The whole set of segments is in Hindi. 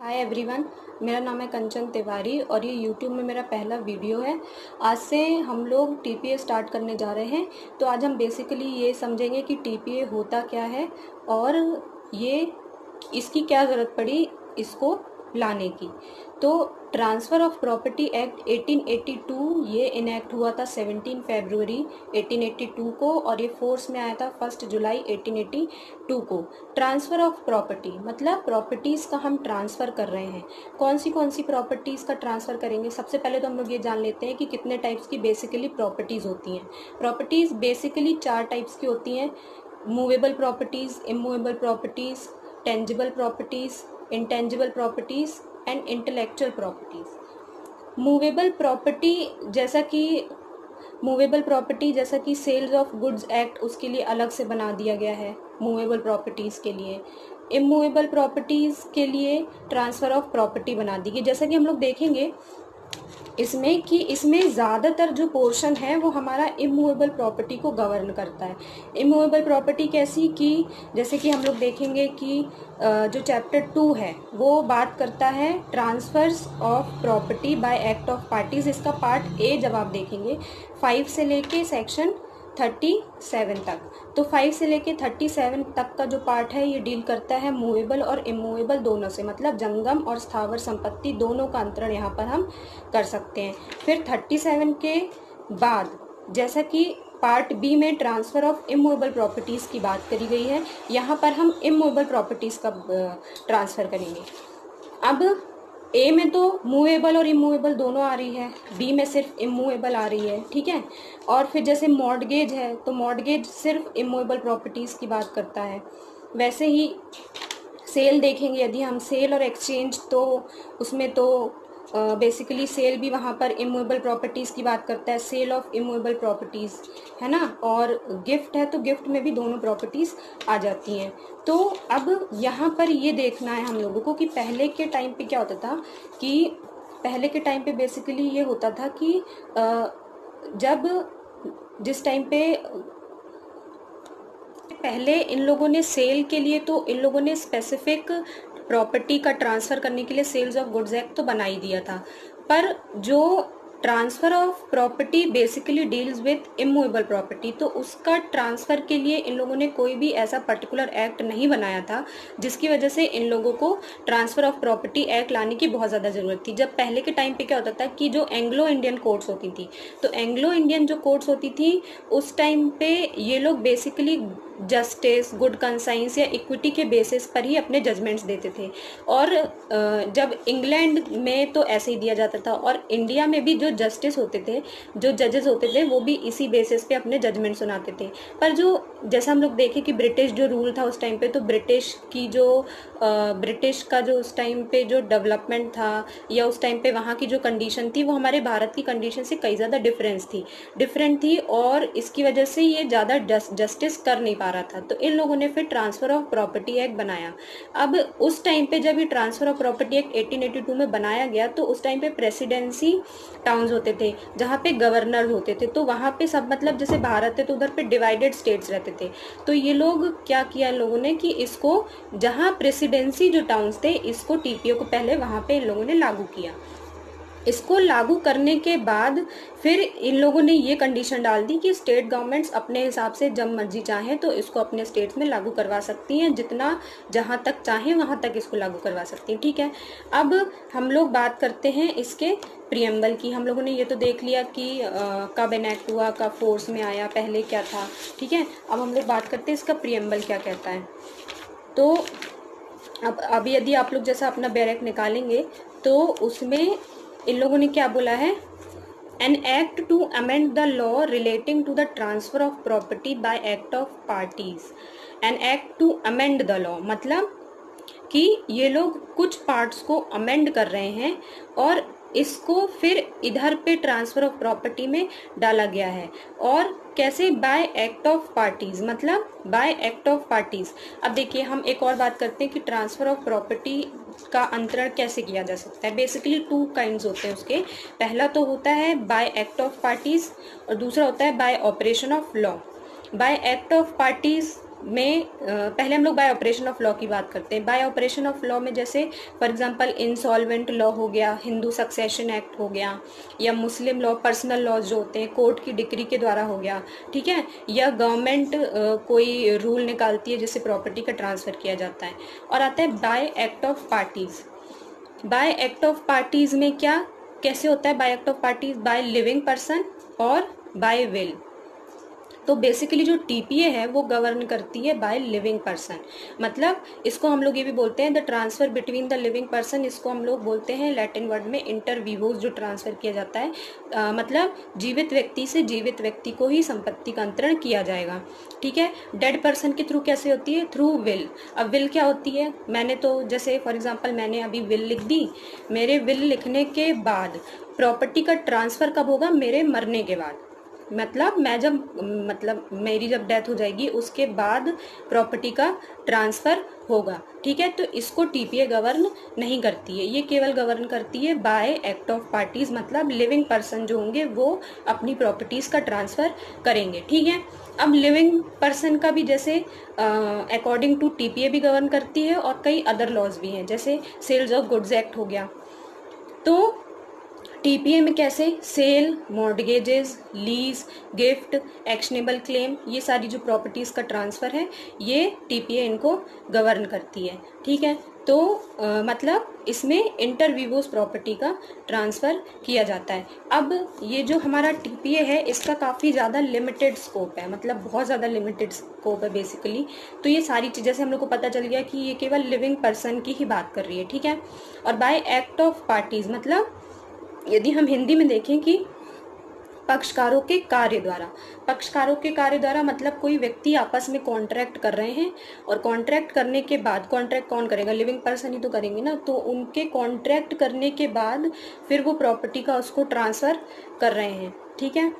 हाय एवरीवन, मेरा नाम है कंचन तिवारी और ये यूट्यूब में मेरा पहला वीडियो है। आज से हम लोग टीपीए स्टार्ट करने जा रहे हैं। तो आज हम बेसिकली ये समझेंगे कि टीपीए होता क्या है और ये इसकी क्या ज़रूरत पड़ी इसको लाने की। तो ट्रांसफ़र ऑफ प्रॉपर्टी एक्ट 1882 ये इनैक्ट हुआ था 17 फरवरी 1882 को और ये फोर्स में आया था 1 जुलाई 1882 को। ट्रांसफ़र ऑफ प्रॉपर्टी मतलब प्रॉपर्टीज़ का हम ट्रांसफ़र कर रहे हैं। कौन सी प्रॉपर्टीज़ का ट्रांसफ़र करेंगे? सबसे पहले तो हम लोग ये जान लेते हैं कि कितने टाइप्स की बेसिकली प्रॉपर्टीज़ होती हैं। प्रॉपर्टीज़ बेसिकली 4 टाइप्स की होती हैं: movable properties, immovable properties, tangible properties, intangible properties and intellectual properties. Movable property जैसा कि सेल्स ऑफ गुड्स एक्ट उसके लिए अलग से बना दिया गया है मूवेबल प्रॉपर्टीज़ के लिए। इमूवेबल प्रॉपर्टीज़ के लिए ट्रांसफ़र ऑफ प्रॉपर्टी बना दी गई। जैसा कि हम लोग देखेंगे इसमें ज़्यादातर जो पोर्शन है वो हमारा इमूवेबल प्रॉपर्टी को गवर्न करता है। इमूवेबल प्रॉपर्टी कैसी कि जैसे कि हम लोग देखेंगे कि जो चैप्टर 2 है वो बात करता है transfers of property by act of parties. इसका पार्ट ए जब आप देखेंगे 5 से लेके सेक्शन 37 तक, तो 5 से लेके 37 तक का जो पार्ट है ये डील करता है मूवेबल और इमूवेबल दोनों से, मतलब जंगम और स्थावर संपत्ति दोनों का अंतरण यहाँ पर हम कर सकते हैं। फिर 37 के बाद जैसा कि पार्ट बी में ट्रांसफ़र ऑफ इमूवेबल प्रॉपर्टीज़ की बात करी गई है, यहाँ पर हम इमूवेबल प्रॉपर्टीज़ का ट्रांसफ़र करेंगे। अब ए में तो मूवेबल और इमूवेबल दोनों आ रही है, बी में सिर्फ इमूवेबल आ रही है, ठीक है। और फिर जैसे मॉर्टगेज है तो मॉर्टगेज सिर्फ इमूवेबल प्रॉपर्टीज़ की बात करता है। वैसे ही सेल देखेंगे यदि हम सेल और एक्सचेंज, तो उसमें तो बेसिकली सेल भी वहाँ पर इमूवेबल प्रॉपर्टीज़ की बात करता है, सेल ऑफ इमूवेबल प्रॉपर्टीज़ है ना। और गिफ्ट है तो गिफ्ट में भी दोनों प्रॉपर्टीज़ आ जाती हैं। तो अब यहाँ पर ये देखना है हम लोगों को कि पहले के टाइम पे क्या होता था कि पहले के टाइम पे बेसिकली ये होता था कि जिस टाइम पे पहले इन लोगों ने सेल के लिए तो इन लोगों ने स्पेसिफिक प्रॉपर्टी का ट्रांसफ़र करने के लिए सेल्स ऑफ गुड्स एक्ट तो बना ही दिया था, पर जो transfer of property basically deals with immovable property, तो उसका ट्रांसफ़र के लिए इन लोगों ने कोई भी ऐसा पर्टिकुलर एक्ट नहीं बनाया था, जिसकी वजह से इन लोगों को ट्रांसफ़र ऑफ प्रॉपर्टी एक्ट लाने की बहुत ज़्यादा ज़रूरत थी। जब पहले के टाइम पे क्या होता था कि जो एंग्लो इंडियन कोर्ट्स होती थी, तो एंग्लो इंडियन जो कोर्ट्स होती थी उस टाइम पे ये लोग बेसिकली जस्टिस, गुड कंसाइंस या इक्विटी के बेसिस पर ही अपने जजमेंट्स देते थे। और जब इंग्लैंड में तो ऐसे ही दिया जाता था और इंडिया में भी जो जस्टिस होते थे, जो जजेस होते थे, वो भी इसी बेसिस पे अपने जजमेंट सुनाते थे। पर जो जैसा हम लोग देखें कि ब्रिटिश जो रूल था उस टाइम पे, तो ब्रिटिश का जो उस टाइम पे जो डेवलपमेंट था या उस टाइम पे वहाँ की जो कंडीशन थी वो हमारे भारत की कंडीशन से कई ज़्यादा डिफरेंट थी और इसकी वजह से ये ज़्यादा जस्टिस कर नहीं पा रहा था। तो इन लोगों ने फिर ट्रांसफ़र ऑफ प्रॉपर्टी एक्ट बनाया। अब उस टाइम पे जब ये ट्रांसफ़र ऑफ प्रॉपर्टी एक्ट 1882 में बनाया गया, तो उस टाइम पे प्रेसिडेंसी टाउन्स होते थे जहाँ पे गवर्नर होते थे, तो वहाँ पे सब मतलब जैसे भारत है तो उधर पे डिवाइडेड स्टेट्स रहते थे। तो ये लोग क्या किया इन लोगों ने कि इसको जहाँ प्रेसिडेंसी जो टाउन्स थे, इसको टीपीओ को पहले वहाँ पे इन लोगों ने लागू किया। इसको लागू करने के बाद फिर इन लोगों ने ये कंडीशन डाल दी कि स्टेट गवर्नमेंट्स अपने हिसाब से जब मर्जी चाहें तो इसको अपने स्टेट्स में लागू करवा सकती हैं, जितना जहाँ तक चाहें वहाँ तक इसको लागू करवा सकती हैं, ठीक है। अब हम लोग बात करते हैं इसके प्रियम्बल की। हम लोगों ने ये तो देख लिया कि कब एनेक्ट हुआ, कब फोर्स में आया, पहले क्या था, ठीक है। अब हम लोग बात करते हैं इसका प्रियम्बल क्या कहता है। तो अब यदि आप लोग जैसा अपना बैरक निकालेंगे तो उसमें इन लोगों ने क्या बोला है, an act to amend the law relating to the transfer of property by act of parties. An act to amend the law मतलब कि ये लोग कुछ पार्ट्स को अमेंड कर रहे हैं और इसको फिर इधर पे ट्रांसफ़र ऑफ प्रॉपर्टी में डाला गया है। और कैसे? बाय एक्ट ऑफ पार्टीज, मतलब बाय एक्ट ऑफ पार्टीज। अब देखिए हम एक और बात करते हैं कि ट्रांसफ़र ऑफ प्रॉपर्टी का अंतरण कैसे किया जा सकता है। बेसिकली 2 काइंड्स होते हैं उसके। पहला तो होता है बाय एक्ट ऑफ पार्टीज और दूसरा होता है bye operation of law. Bye act of parties में पहले हम लोग बाय ऑपरेशन ऑफ लॉ की बात करते हैं। बाय ऑपरेशन ऑफ लॉ में जैसे फॉर एग्जांपल इंसॉल्वेंट लॉ हो गया, हिंदू सक्सेशन एक्ट हो गया, या मुस्लिम लॉ पर्सनल लॉज जो होते हैं कोर्ट की डिक्री के द्वारा हो गया, ठीक है, या गवर्नमेंट कोई रूल निकालती है जिससे प्रॉपर्टी का ट्रांसफ़र किया जाता है। और आता है bye act of parties. Bye act of parties में क्या कैसे होता है bye act of parties? By living person और बाय विल। तो बेसिकली जो टीपीए है वो गवर्न करती है बाय लिविंग पर्सन, मतलब इसको हम लोग ये भी बोलते हैं the transfer between the living person. इसको हम लोग बोलते हैं लैटिन वर्ड में इंटर विवोस, जो ट्रांसफर किया जाता है मतलब जीवित व्यक्ति से जीवित व्यक्ति को ही संपत्ति का अंतरण किया जाएगा, ठीक है। डेड पर्सन के थ्रू कैसे होती है? Through will. अब विल क्या होती है? मैंने तो जैसे फॉर एग्जांपल मैंने अभी विल लिख दी, मेरे विल लिखने के बाद प्रॉपर्टी का ट्रांसफर कब होगा? मेरे मरने के बाद, मतलब मैं जब मतलब मेरी जब डेथ हो जाएगी उसके बाद प्रॉपर्टी का ट्रांसफ़र होगा, ठीक है। तो इसको टीपीए गवर्न नहीं करती है, ये केवल गवर्न करती है बाय एक्ट ऑफ पार्टीज़, मतलब लिविंग पर्सन जो होंगे वो अपनी प्रॉपर्टीज़ का ट्रांसफ़र करेंगे, ठीक है। अब लिविंग पर्सन का भी जैसे अकॉर्डिंग टू टीपीए भी गवर्न करती है और कई अदर लॉज भी हैं, जैसे सेल्स ऑफ गुड्स एक्ट हो गया। तो टीपीए में कैसे sale, mortgages, lease, gift, actionable claim, ये सारी जो प्रॉपर्टीज़ का ट्रांसफ़र है ये टीपीए इनको गवर्न करती है, ठीक है। तो मतलब इसमें इंटर विवोस प्रॉपर्टी का ट्रांसफ़र किया जाता है। अब ये जो हमारा टीपीए है इसका काफ़ी ज़्यादा लिमिटेड स्कोप है, मतलब बहुत ज़्यादा लिमिटेड स्कोप है बेसिकली। तो ये सारी चीज़ें से हम लोग को पता चल गया कि ये केवल लिविंग पर्सन की ही बात कर रही है, ठीक है। और बाय एक्ट ऑफ पार्टीज़ मतलब यदि हम हिंदी में देखें कि पक्षकारों के कार्य द्वारा, पक्षकारों के कार्य द्वारा मतलब कोई व्यक्ति आपस में कॉन्ट्रैक्ट कर रहे हैं और कॉन्ट्रैक्ट करने के बाद, कॉन्ट्रैक्ट कौन करेगा? लिविंग पर्सन ही तो करेंगे ना। तो उनके कॉन्ट्रैक्ट करने के बाद फिर वो प्रॉपर्टी का उसको ट्रांसफ़र कर रहे हैं, ठीक है।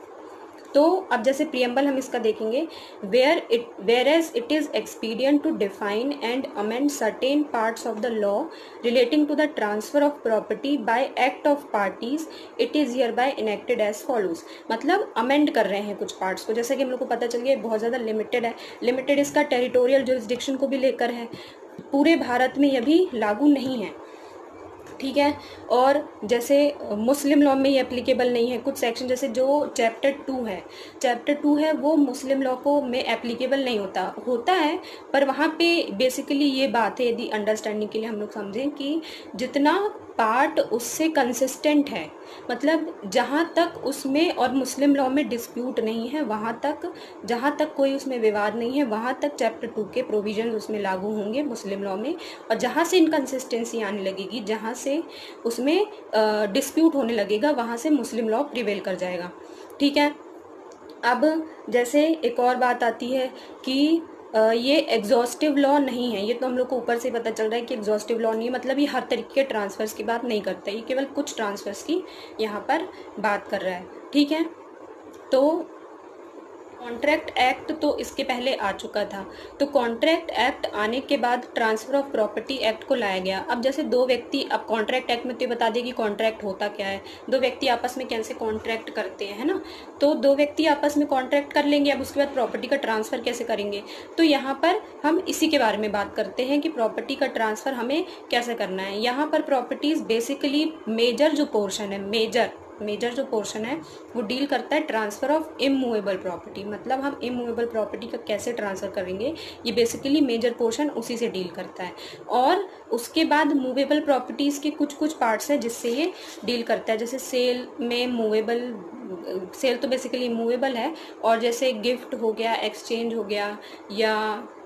तो अब जैसे प्रियम्बल हम इसका देखेंगे, whereas it is expedient to define and amend certain parts of the law relating to the transfer of property by act of parties, it is hereby enacted as follows. मतलब अमेंड कर रहे हैं कुछ पार्ट्स को, जैसे कि हम लोग को पता चल गया बहुत ज़्यादा लिमिटेड है। लिमिटेड इसका टेरिटोरियल जुरिस्डिक्शन को भी लेकर है, पूरे भारत में यह भी लागू नहीं है, ठीक है। और जैसे मुस्लिम लॉ में ये एप्लीकेबल नहीं है, कुछ सेक्शन जैसे जो चैप्टर 2 है वो मुस्लिम लॉ को में एप्लीकेबल नहीं होता है। पर वहाँ पे बेसिकली ये बात है, यदि अंडरस्टैंडिंग के लिए हम लोग समझें कि जितना पार्ट उससे कंसिस्टेंट है, मतलब जहाँ तक उसमें और मुस्लिम लॉ में डिस्प्यूट नहीं है, वहाँ तक जहाँ तक कोई उसमें विवाद नहीं है वहाँ तक चैप्टर 2 के प्रोविजन उसमें लागू होंगे मुस्लिम लॉ में। और जहाँ से इनकन्सिस्टेंसी आने लगेगी, जहाँ से उसमें डिस्प्यूट होने लगेगा, वहाँ से मुस्लिम लॉ प्रिवेल कर जाएगा, ठीक है। अब जैसे एक और बात आती है कि ये एग्जॉस्टिव लॉ नहीं है, ये तो हम लोग को ऊपर से पता चल रहा है कि एग्जॉस्टिव लॉ नहीं है, मतलब ये हर तरीके के ट्रांसफर्स की बात नहीं करता, ये केवल कुछ ट्रांसफर्स की यहाँ पर बात कर रहा है, ठीक है। तो कॉन्ट्रैक्ट एक्ट तो इसके पहले आ चुका था, तो कॉन्ट्रैक्ट एक्ट आने के बाद ट्रांसफर ऑफ प्रॉपर्टी एक्ट को लाया गया। अब जैसे दो व्यक्ति, अब कॉन्ट्रैक्ट एक्ट में तो ये बता दें कि कॉन्ट्रैक्ट होता क्या है, दो व्यक्ति आपस में कैसे कॉन्ट्रैक्ट करते हैं, है ना। तो दो व्यक्ति आपस में कॉन्ट्रैक्ट कर लेंगे, अब उसके बाद प्रॉपर्टी का ट्रांसफर कैसे करेंगे, तो यहाँ पर हम इसी के बारे में बात करते हैं कि प्रॉपर्टी का ट्रांसफर हमें कैसे करना है। यहाँ पर प्रॉपर्टीज बेसिकली मेजर जो पोर्शन है, मेजर जो पोर्शन है वो डील करता है ट्रांसफ़र ऑफ इमूवेबल प्रॉपर्टी, मतलब हम इमूवेबल प्रॉपर्टी का कैसे ट्रांसफ़र करेंगे, ये बेसिकली मेजर पोर्शन उसी से डील करता है। और उसके बाद मूवेबल प्रॉपर्टीज़ के कुछ पार्ट्स हैं जिससे ये डील करता है, जैसे सेल में मूवेबल, सेल तो बेसिकली मूवेबल है, और जैसे गिफ्ट हो गया, एक्सचेंज हो गया, या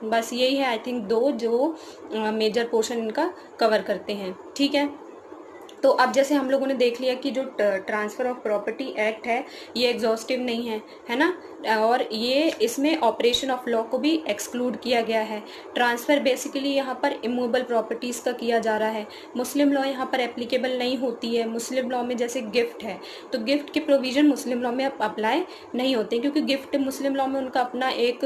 बस यही है आई थिंक दो जो मेजर पोर्शन इनका कवर करते हैं, ठीक है। तो अब जैसे हम लोगों ने देख लिया कि जो ट्रांसफ़र ऑफ प्रॉपर्टी एक्ट है ये एग्जॉस्टिव नहीं है ना, और ये इसमें ऑपरेशन ऑफ लॉ को भी एक्सक्लूड किया गया है। ट्रांसफ़र बेसिकली यहाँ पर इमूवेबल प्रॉपर्टीज़ का किया जा रहा है, मुस्लिम लॉ यहाँ पर एप्लीकेबल नहीं होती है। मुस्लिम लॉ में जैसे गिफ्ट है तो गिफ्ट के प्रोविज़न मुस्लिम लॉ में अप्लाई नहीं होते, क्योंकि गिफ्ट मुस्लिम लॉ में उनका अपना एक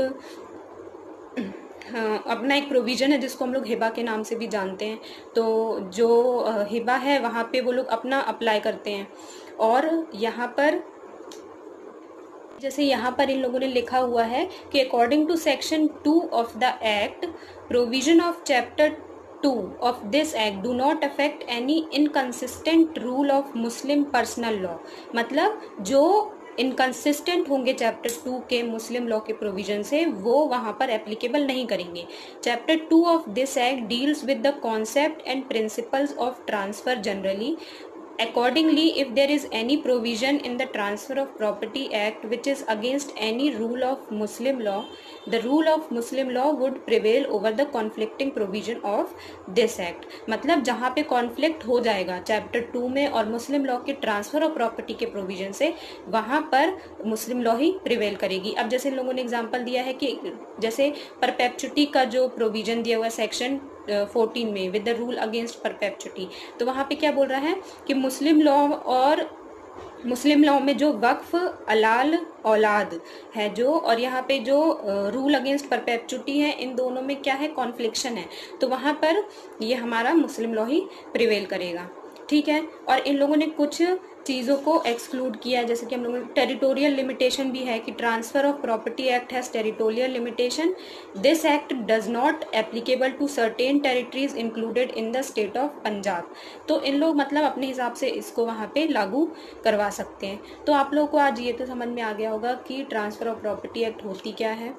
हाँ, अपना एक प्रोविज़न है जिसको हम लोग हिबा के नाम से भी जानते हैं। तो जो हिबा है वहाँ पे वो लोग अपना अप्लाई करते हैं। और यहाँ पर जैसे यहाँ पर इन लोगों ने लिखा हुआ है कि according to section 2 of the act, provision of chapter 2 of this act do not affect any inconsistent rule of Muslim personal law. मतलब जो इनकंसिस्टेंट होंगे चैप्टर 2 के मुस्लिम लॉ के प्रोविजन से, वो वहाँ पर एप्लीकेबल नहीं करेंगे। Chapter 2 of this act deals with the concept and principles of transfer generally. Accordingly, if there is any provision in the Transfer of Property Act which is against any rule of Muslim law, the rule of Muslim law would prevail over the conflicting provision of this act। मतलब जहाँ पे कॉन्फ्लिक्ट हो जाएगा चैप्टर 2 में और मुस्लिम लॉ के ट्रांसफर ऑफ प्रॉपर्टी के प्रोविजन से, वहाँ पर मुस्लिम लॉ ही प्रिवेल करेगी। अब जैसे इन लोगों ने एग्जांपल दिया है कि जैसे परपेचुटी का जो प्रोविजन दिया हुआ है सेक्शन 14 में, with the rule against perpetuity, तो वहाँ पे क्या बोल रहा है कि मुस्लिम लॉ और मुस्लिम लॉ में जो वक्फ अलाल औलाद है जो, और यहाँ पे जो रूल अगेंस्ट परपेचुटी है, इन दोनों में क्या है, कॉन्फ्लिक्शन है, तो वहाँ पर ये हमारा मुस्लिम लॉ ही प्रिवेल करेगा। ठीक है। और इन लोगों ने कुछ चीज़ों को एक्सक्लूड किया है, जैसे कि हम लोगों ने टेरिटोरियल लिमिटेशन भी है कि transfer of property act has territorial limitation. This act does not applicable to certain territories included in the state of Punjab. तो इन लोग मतलब अपने हिसाब से इसको वहाँ पे लागू करवा सकते हैं। तो आप लोगों को आज ये तो समझ में आ गया होगा कि ट्रांसफ़र ऑफ प्रॉपर्टी एक्ट होती क्या है,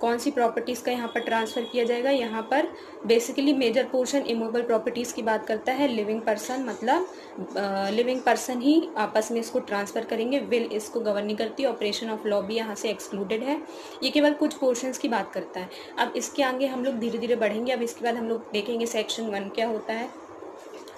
कौन सी प्रॉपर्टीज़ का यहाँ पर ट्रांसफ़र किया जाएगा। यहाँ पर basically major portion immovable properties की बात करता है। लिविंग पर्सन, मतलब लिविंग पर्सन ही आपस में इसको ट्रांसफ़र करेंगे, विल इसको गवर्न नहीं करती। ऑपरेशन ऑफ लॉ भी यहाँ से एक्सक्लूडेड है। ये केवल कुछ पोर्शंस की बात करता है। अब इसके आगे हम लोग धीरे धीरे बढ़ेंगे। अब इसके बाद हम लोग देखेंगे सेक्शन 1 क्या होता है,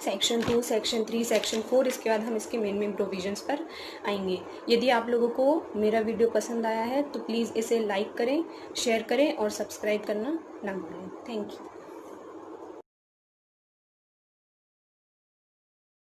सेक्शन 2, सेक्शन 3, सेक्शन 4, इसके बाद हम इसके मेन प्रोविजंस पर आएंगे। यदि आप लोगों को मेरा वीडियो पसंद आया है तो प्लीज़ इसे लाइक करें, शेयर करें और सब्सक्राइब करना ना भूलें। Thank you.